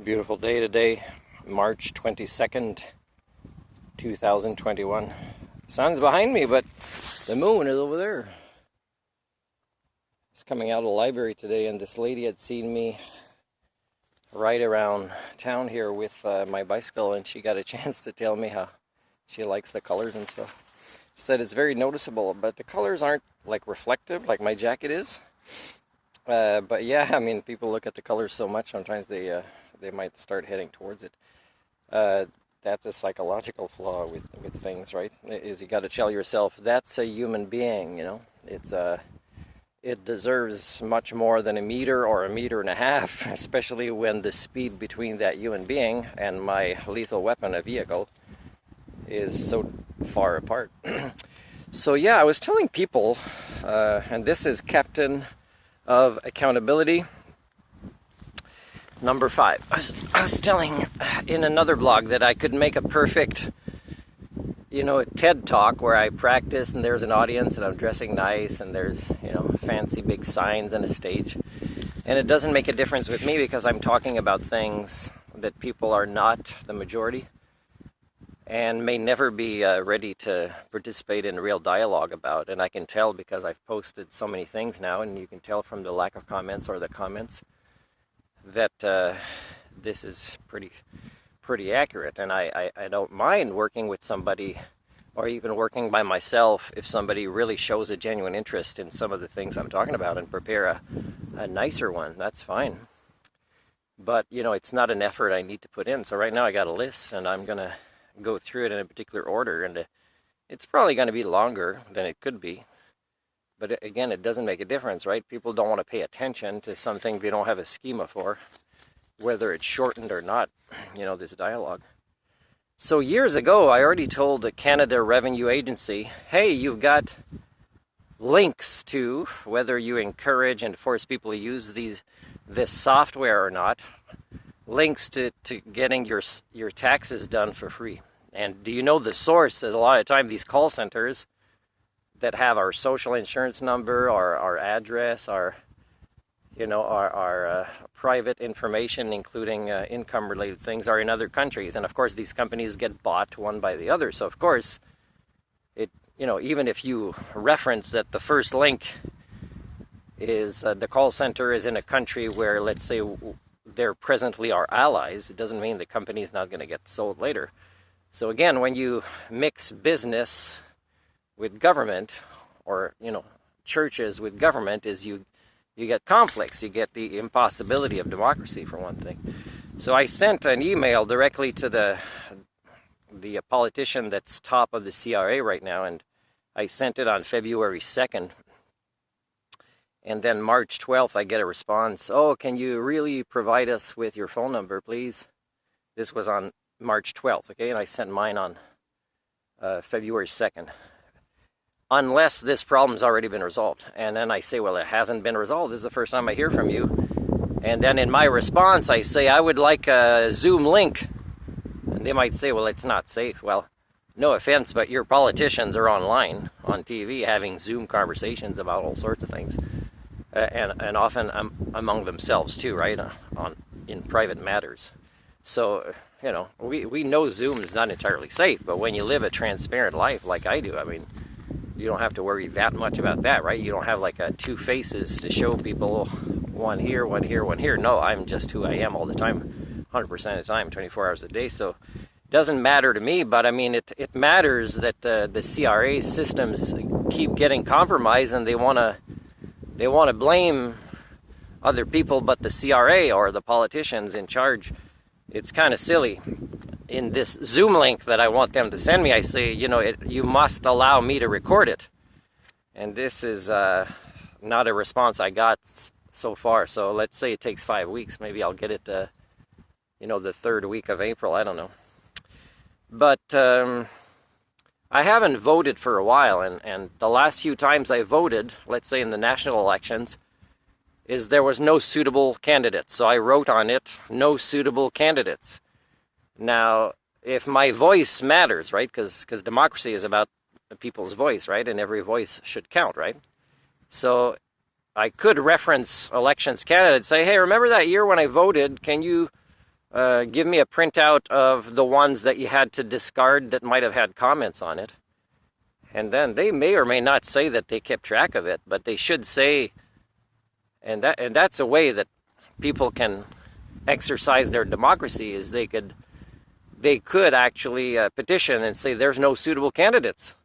Beautiful day today, March 22nd, 2021. Sun's behind me, but the moon is over there. I was coming out of the library today, and this lady had seen me ride around town here with my bicycle, and she got a chance to tell me how she likes the colors and stuff. She said it's very noticeable, but the colors aren't like reflective like my jacket is. But yeah, I mean, people look at the colors so much, sometimes they might start heading towards it. That's a psychological flaw with things, right? Is you got to tell yourself that's a human being, you know. It deserves much more than a meter or a meter and a half, especially when the speed between that human being and my lethal weapon, a vehicle, is so far apart. So yeah, I was telling people, and this is Captain of Accountability number 5. I was telling in another blog that I could make a perfect, TED talk where I practice and there's an audience and I'm dressing nice and there's, fancy big signs and a stage. And it doesn't make a difference with me because I'm talking about things that people are not the majority and may never be ready to participate in real dialogue about. And I can tell because I've posted so many things now, and you can tell from the lack of comments or the comments that this is pretty accurate. And I don't mind working with somebody or even working by myself if somebody really shows a genuine interest in some of the things I'm talking about and prepare a nicer one. That's fine. But, it's not an effort I need to put in. So right now I got a list and I'm going to go through it in a particular order. And it's probably going to be longer than it could be. But again, it doesn't make a difference, right? People don't want to pay attention to something they don't have a schema for, whether it's shortened or not, this dialogue. So years ago, I already told the Canada Revenue Agency, hey, you've got links to whether you encourage and force people to use this software or not, links to getting your taxes done for free. And do you know the source? There's a lot of time these call centers that have our social insurance number, our address, our private information, including income-related things, are in other countries. And of course, these companies get bought one by the other. So of course, even if you reference that the first link is the call center is in a country where, let's say, they're presently our allies, it doesn't mean the company is not going to get sold later. So again, when you mix business with government, or churches with government, is you get conflicts. You get the impossibility of democracy, for one thing. So I sent an email directly to the politician that's top of the CRA right now, and I sent it on February 2nd. And then March 12th, I get a response. Oh, can you really provide us with your phone number, please? This was on March 12th, okay? And I sent mine on February 2nd. Unless this problem's already been resolved. And then I say, well, it hasn't been resolved. This is the first time I hear from you. And then in my response, I say, I would like a Zoom link. And they might say, well, it's not safe. Well, no offense, but your politicians are online, on TV, having Zoom conversations about all sorts of things. And often among themselves too, right? In private matters. So, we know Zoom is not entirely safe, but when you live a transparent life like I do, I mean, you don't have to worry that much about that, right? You don't have like two faces to show people, one here, one here, one here. No, I'm just who I am all the time, 100% of the time, 24 hours a day. So it doesn't matter to me, but I mean, it matters that the CRA systems keep getting compromised, and they want to blame other people but the CRA or the politicians in charge. It's kind of silly. In this Zoom link that I want them to send me, I say, you must allow me to record it. And this is not a response I got so far. So let's say it takes 5 weeks. Maybe I'll get it, the third week of April. I don't know. But I haven't voted for a while. And the last few times I voted, let's say in the national elections, there was no suitable candidates. So I wrote on it, no suitable candidates. Now, if my voice matters, right, because democracy is about the people's voice, right, and every voice should count, right? So I could reference Elections Canada and say, hey, remember that year when I voted, can you give me a printout of the ones that you had to discard that might have had comments on it. And then they may or may not say that they kept track of it, but they should say, and that's a way that people can exercise their democracy, is they could actually petition and say there's no suitable candidates.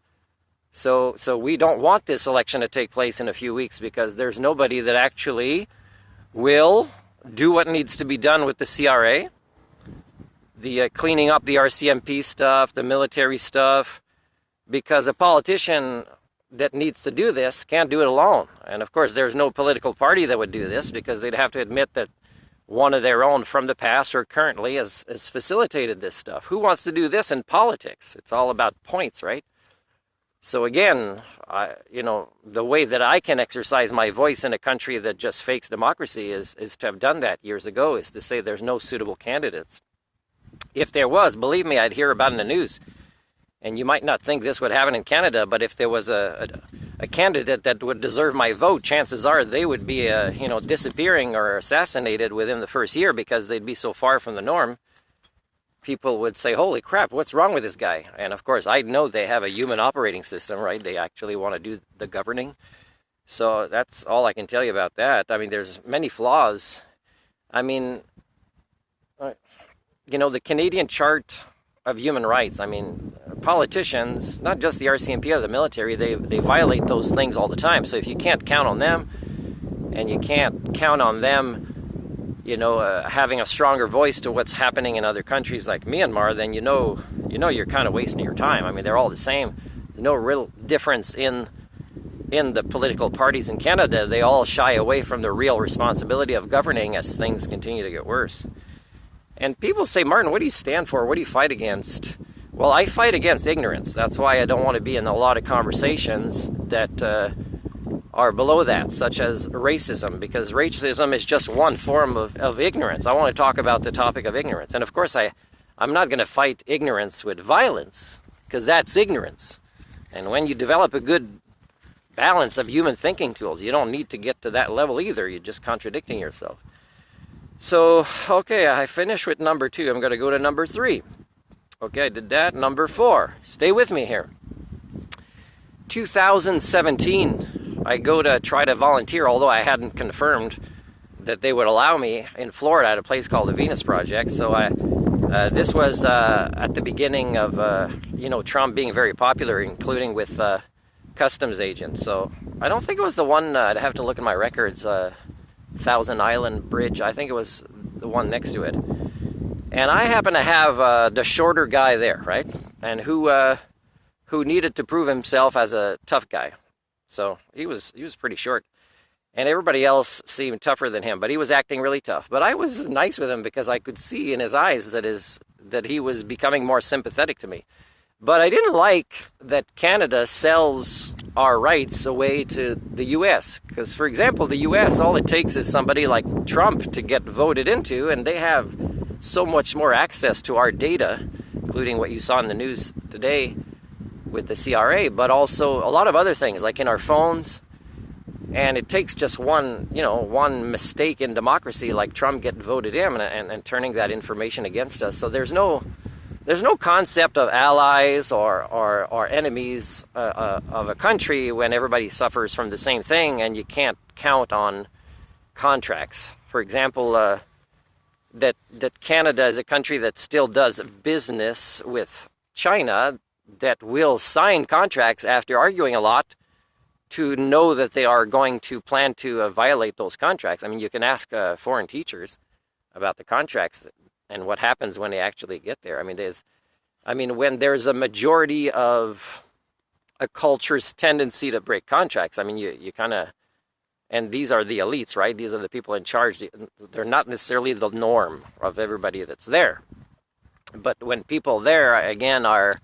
So we don't want this election to take place in a few weeks because there's nobody that actually will do what needs to be done with the CRA, the cleaning up the RCMP stuff, the military stuff, because a politician that needs to do this can't do it alone. And of course, there's no political party that would do this because they'd have to admit that one of their own from the past or currently has facilitated this stuff. Who wants to do this in politics? It's all about points, right? So again, the way that I can exercise my voice in a country that just fakes democracy is to have done that years ago, is to say there's no suitable candidates. If there was, believe me, I'd hear about it in the news. And you might not think this would happen in Canada, but if there was a candidate that would deserve my vote, chances are they would be disappearing or assassinated within the first year because they'd be so far from the norm. People would say, holy crap, what's wrong with this guy? And of course, I know they have a human operating system, right? They actually want to do the governing. So that's all I can tell you about that. I mean, there's many flaws. I mean, the Canadian Chart of Human Rights, I mean, politicians, not just the RCMP or the military, they violate those things all the time. So if you can't count on them, and you can't count on them having a stronger voice to what's happening in other countries like Myanmar, then you're kind of wasting your time. I mean, they're all the same. There's no real difference in the political parties in Canada. They all shy away from the real responsibility of governing as things continue to get worse. And people say, Martin, what do you stand for? What do you fight against? Well, I fight against ignorance. That's why I don't want to be in a lot of conversations that are below that, such as racism, because racism is just one form of ignorance. I want to talk about the topic of ignorance. And of course, I'm not going to fight ignorance with violence, because that's ignorance. And when you develop a good balance of human thinking tools, you don't need to get to that level either. You're just contradicting yourself. So, okay, I finished with number 2. I'm going to go to number 3. Okay, I did that. Number 4. Stay with me here. 2017, I go to try to volunteer, although I hadn't confirmed that they would allow me in Florida at a place called the Venus Project. So this was at the beginning of, Trump being very popular, including with customs agents. So I don't think it was the one, I'd have to look at my records, Thousand Island Bridge. I think it was the one next to it. And I happen to have the shorter guy there, right? And who needed to prove himself as a tough guy. So he was pretty short. And everybody else seemed tougher than him, but he was acting really tough. But I was nice with him because I could see in his eyes that he was becoming more sympathetic to me. But I didn't like that Canada sells our rights away to the U.S. Because, for example, the U.S., all it takes is somebody like Trump to get voted into, and they have so much more access to our data, including what you saw in the news today with the CRA, but also a lot of other things, like in our phones. And it takes just one mistake in democracy, like Trump getting voted in and turning that information against us. So there's no concept of allies or enemies of a country when everybody suffers from the same thing, and you can't count on contracts. For example, that Canada is a country that still does business with China, that will sign contracts after arguing a lot to know that they are going to plan to violate those contracts. I mean, you can ask foreign teachers about the contracts and what happens when they actually get there. I mean, when there's a majority of a culture's tendency to break contracts, I mean, you kind of, and these are the elites, right? These are the people in charge. They're not necessarily the norm of everybody that's there. But when people there, again, are,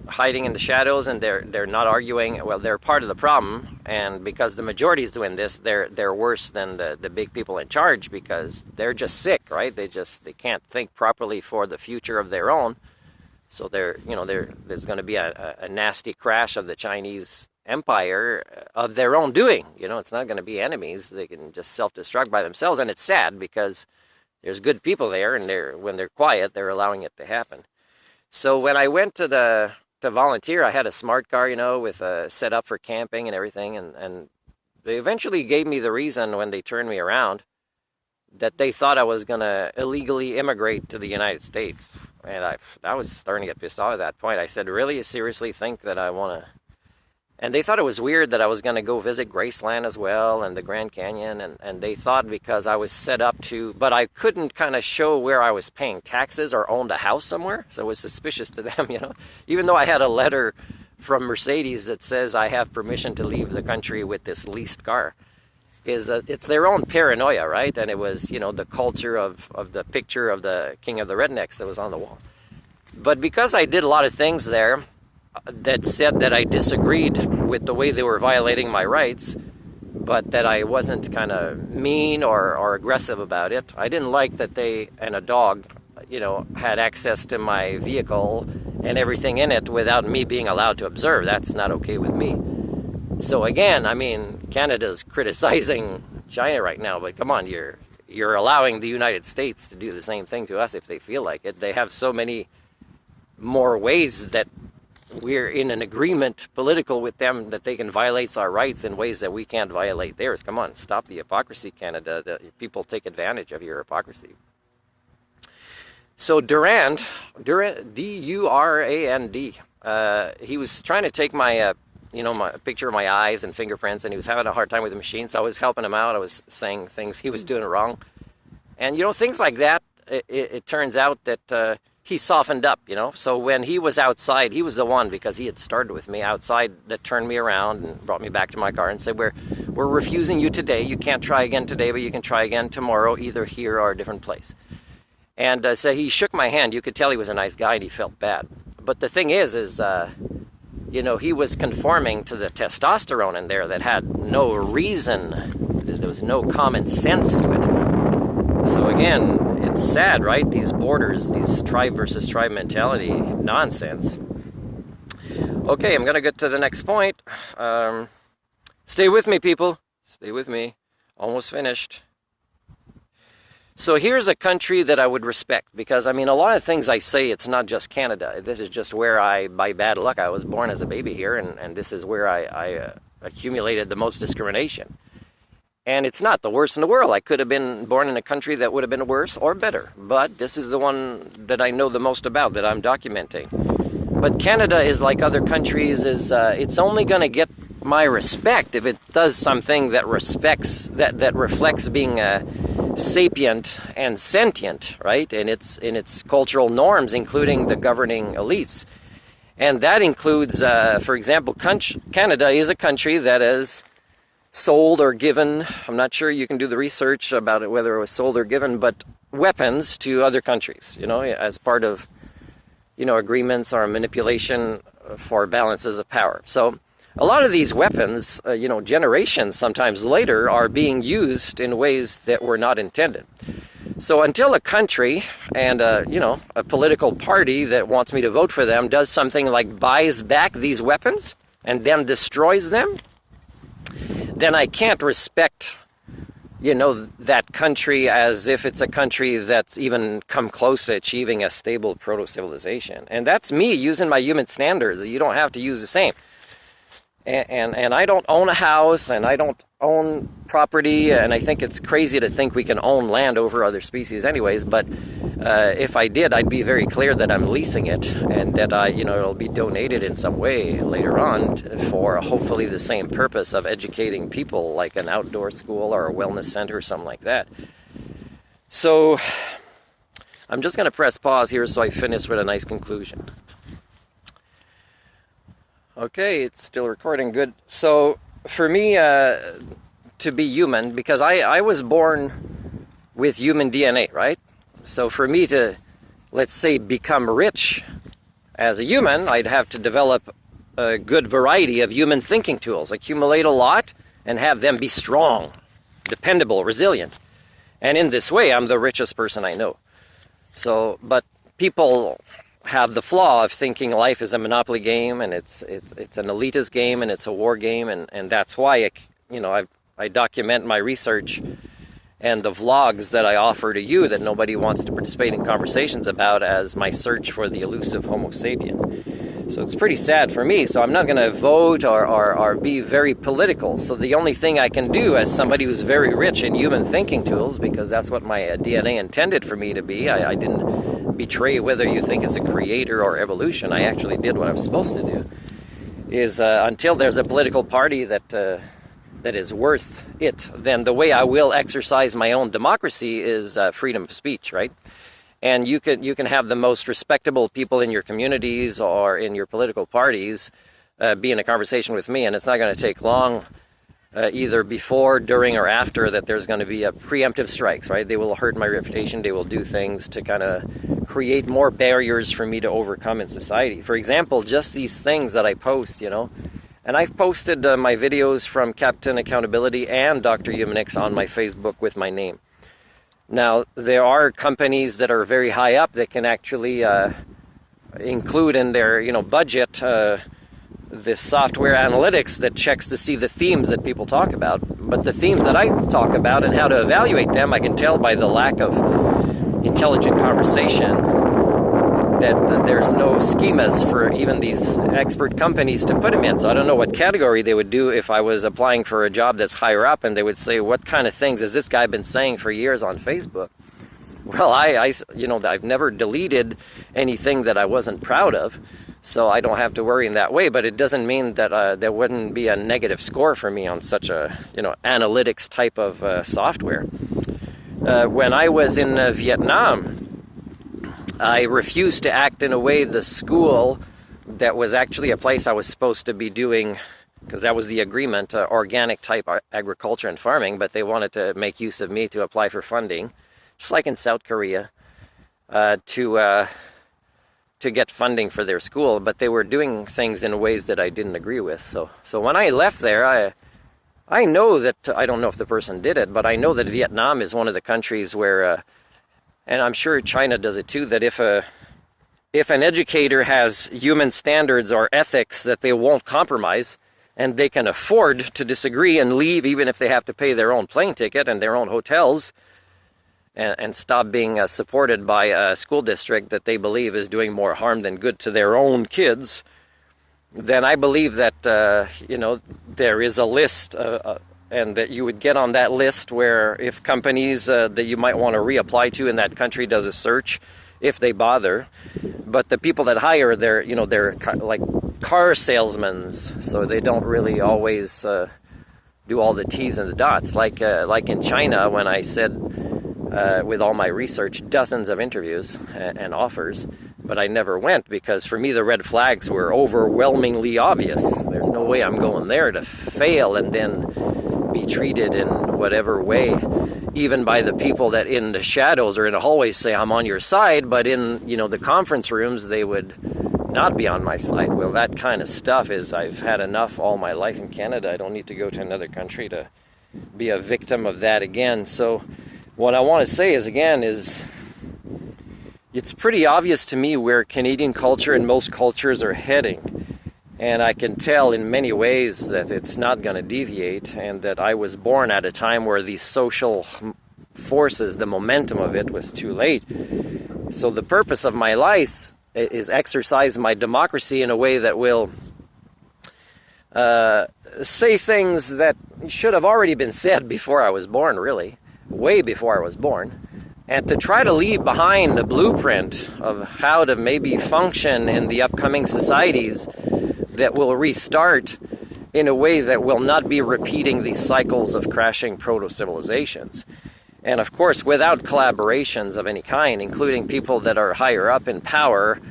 hiding in the shadows and they're not arguing, well, they're part of the problem. And because the majority is doing this, they're worse than the big people in charge, because they're just sick, right? They can't think properly for the future of their own. So there's going to be a nasty crash of the Chinese empire of their own doing. It's not going to be enemies. They can just self-destruct by themselves. And it's sad because there's good people there, and when they're quiet, they're allowing it to happen. So when I went to volunteer, I had a smart car, with a set up for camping and everything, and they eventually gave me the reason when they turned me around that they thought I was going to illegally immigrate to the United States. And I was starting to get pissed off at that point. I said, really? You seriously think that I want to? And they thought it was weird that I was going to go visit Graceland as well and the Grand Canyon. And they thought because I was set up to, but I couldn't kind of show where I was paying taxes or owned a house somewhere. So it was suspicious to them, even though I had a letter from Mercedes that says I have permission to leave the country with this leased car. It's their own paranoia, right? And it was, the culture of the picture of the King of the Rednecks that was on the wall. But because I did a lot of things there that said that I disagreed with the way they were violating my rights, but that I wasn't kind of mean or aggressive about it. I didn't like that they and a dog, had access to my vehicle and everything in it without me being allowed to observe. That's not okay with me. So again, Canada's criticizing China right now, but come on, you're allowing the United States to do the same thing to us if they feel like it. They have so many more ways that we're in an agreement political with them that they can violate our rights in ways that we can't violate theirs. Come on, stop the hypocrisy, Canada. The people take advantage of your hypocrisy. So Durand, D-U-R-A-N-D, he was trying to take my my picture of my eyes and fingerprints, and he was having a hard time with the machine, so I was helping him out. I was saying things he was doing wrong. And, things like that, it turns out that he softened up, So when he was outside, he was the one, because he had started with me outside, that turned me around and brought me back to my car and said, we're refusing you today. You can't try again today, but you can try again tomorrow, either here or a different place. And so he shook my hand. You could tell he was a nice guy, and he felt bad. But the thing is he was conforming to the testosterone in there that had no reason. There was no common sense to it. So again, it's sad, right? These borders, these tribe versus tribe mentality nonsense. Okay, I'm going to get to the next point. Stay with me, people. Stay with me. Almost finished. So here's a country that I would respect, because, a lot of things I say, it's not just Canada. This is just where by bad luck, I was born as a baby here, and this is where I accumulated the most discrimination. And it's not the worst in the world. I could have been born in a country that would have been worse or better, but this is the one that I know the most about, that I'm documenting. But Canada is like other countries, it's only going to get my respect if it does something that reflects being sapient and sentient, right? In its cultural norms, including the governing elites. And that includes, for example, Canada is a country that is sold or given, I'm not sure, you can do the research about it, whether it was sold or given, but weapons to other countries, as part of, agreements or manipulation for balances of power. So a lot of these weapons, generations sometimes later, are being used in ways that were not intended. So until a country and, a political party that wants me to vote for them does something like buys back these weapons and then destroys them, then I can't respect, that country as if it's a country that's even come close to achieving a stable proto-civilization. And that's me using my human standards. You don't have to use the same. And I don't own a house, and I don't own property, and I think it's crazy to think we can own land over other species anyways, but if I did, I'd be very clear that I'm leasing it, and that it'll be donated in some way later on for hopefully the same purpose of educating people, like an outdoor school or a wellness center or something like that. So I'm just going to press pause here so I finish with a nice conclusion. Okay, it's still recording, good. So for me to be human, because I was born with human DNA, right? So for me to, let's say, become rich as a human, I'd have to develop a good variety of human thinking tools, accumulate a lot, and have them be strong, dependable, resilient. And in this way, I'm the richest person I know. So, but people have the flaw of thinking life is a monopoly game, and it's an elitist game, and it's a war game, and that's why I document my research and the vlogs that I offer to you that nobody wants to participate in conversations about as my search for the elusive Homo sapien. So it's pretty sad for me. So I'm not going to vote or be very political. So the only thing I can do as somebody who's very rich in human thinking tools, because that's what my DNA intended for me to be, I didn't betray whether you think it's a creator or evolution. I actually did what I was supposed to do, is until there's a political party that is worth it, then the way I will exercise my own democracy is freedom of speech, right? And you can have the most respectable people in your communities or in your political parties be in a conversation with me, and it's not going to take long, either before, during, or after, that there's going to be a preemptive strikes, right? They will hurt my reputation. They will do things to kind of create more barriers for me to overcome in society. For example, just these things that I post, and I've posted my videos from Captain Accountability and Dr. Humanix on my Facebook with my name. Now, there are companies that are very high up that can actually include in their budget this software analytics that checks to see the themes that people talk about. But the themes that I talk about and how to evaluate them, I can tell by the lack of intelligent conversation that there's no schemas for even these expert companies to put them in. So I don't know what category they would do if I was applying for a job that's higher up, and they would say, what kind of things has this guy been saying for years on Facebook? Well, I've never deleted anything that I wasn't proud of, so I don't have to worry in that way. But it doesn't mean that there wouldn't be a negative score for me on such a analytics type of software. When I was in Vietnam, I refused to act in a way the school that was actually a place I was supposed to be doing, because that was the agreement, organic type agriculture and farming, but they wanted to make use of me to apply for funding, just like in South Korea, to get funding for their school, but they were doing things in ways that I didn't agree with. So when I left there, I know that, I don't know if the person did it, but I know that Vietnam is one of the countries where, and I'm sure China does it too, that if an educator has human standards or ethics that they won't compromise, and they can afford to disagree and leave even if they have to pay their own plane ticket and their own hotels, and stop being supported by a school district that they believe is doing more harm than good to their own kids, then I believe that, there is a list, and that you would get on that list where if companies that you might want to reapply to in that country does a search, if they bother. But the people that hire, they're like car salesmen, so they don't really always do all the T's and the dots. Like in China, when I said, with all my research, dozens of interviews and offers, but I never went, because for me the red flags were overwhelmingly obvious. There's no way I'm going there to fail and then be treated in whatever way, even by the people that in the shadows or in the hallways say I'm on your side, but in the conference rooms they would not be on my side. Well, that kind of stuff is, I've had enough all my life in Canada. I don't need to go to another country to be a victim of that again. So what I want to say is, again, it's pretty obvious to me where Canadian culture and most cultures are heading. And I can tell in many ways that it's not going to deviate, and that I was born at a time where these social forces, the momentum of it was too late. So the purpose of my life is exercise my democracy in a way that will say things that should have already been said before I was born, really, way before I was born. And to try to leave behind a blueprint of how to maybe function in the upcoming societies that will restart in a way that will not be repeating these cycles of crashing proto-civilizations. And of course, without collaborations of any kind, including people that are higher up in power,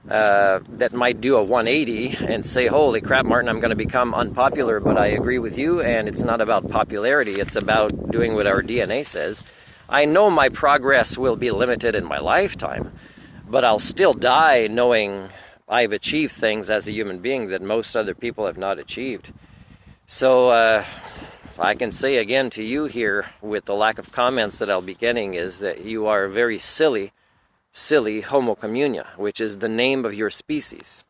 that might do a 180 and say, holy crap, Martin, I'm going to become unpopular, but I agree with you, and it's not about popularity, it's about doing what our DNA says. I know my progress will be limited in my lifetime, but I'll still die knowing I've achieved things as a human being that most other people have not achieved. So I can say again to you here, with the lack of comments that I'll be getting, is that you are a very silly Homo communia, which is the name of your species.